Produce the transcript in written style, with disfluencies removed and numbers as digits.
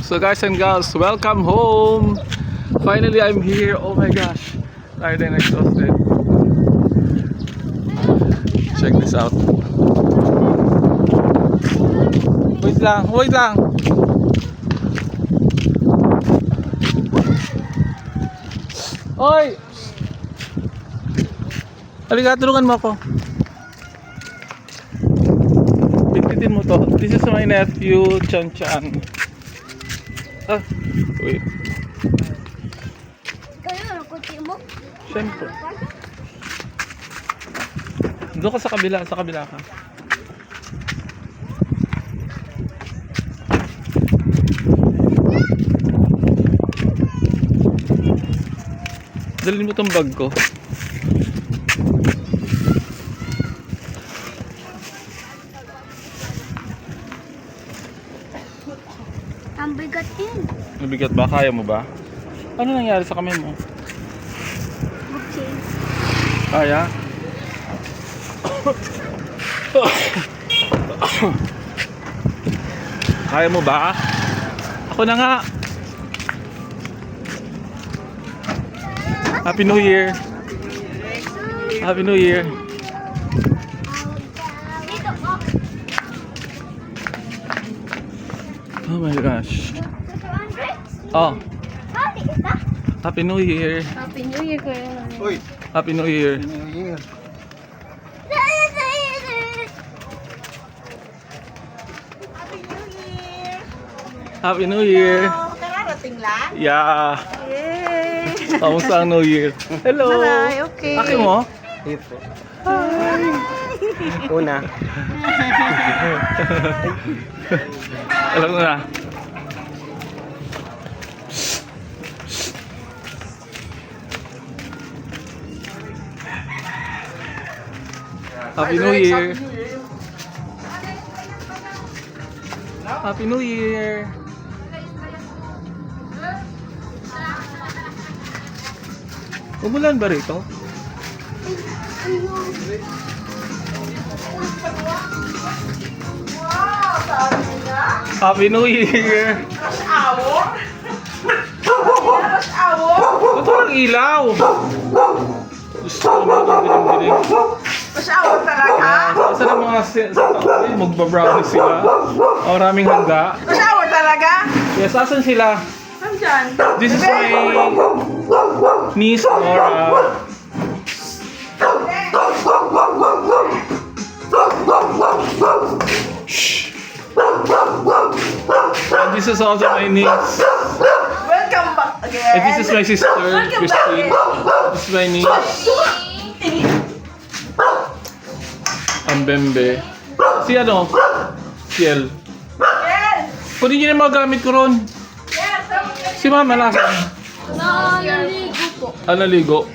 So guys and girls, welcome home. Finally, I'm here. Oh my gosh, tired and exhausted. Check this out. Wait lang, wait lang. Oy! Halika, tulungan mo ako. Bitbitin mo to. This is my nephew, Chan Chan. Ah, wait. Kaya ang kutsi mo? Siyempre. Doon ka sa kabila ka. Dalhin mo tong bag ko. Ang bigat yun. Mabigat ba? Kaya mo ba? Ano nangyari sa kamay mo? Buksin. Kaya? Kaya mo ba? Ako na nga. Happy New Year. Happy New Year. Dito ko. Oh my gosh. Oh, Hati kita. Happy New Year. Happy New Year kuya. Uy, Happy New Year. New Year. Happy New Year. Kararating lang? Yeah. Yay! Kamusta ang New Year? Hello. Hi, okay. Aki mo? Ito. Una. Alam mo na. Happy New Year. Happy New Year. Umulan ba rito? Happy New Year. Hour? Rush hour? Ba't walang ilaw? Gusto ko naman dilim-dilim. Rush hour talaga? Saan ang mga magbabrownie sila? Maraming handa. Rush hour talaga? Yes, asan sila? Nandyan. This is my niece, Nora. Shh. And this is also my niece. Welcome back again. And this is my sister, Christine. This is my niece, ang Bembe. Si ano? Ciel. Yes! Kunin niyo na yung mga gamit ko ron. Yes! Si Mama, nasaan? Naligo po. Ah, naligo.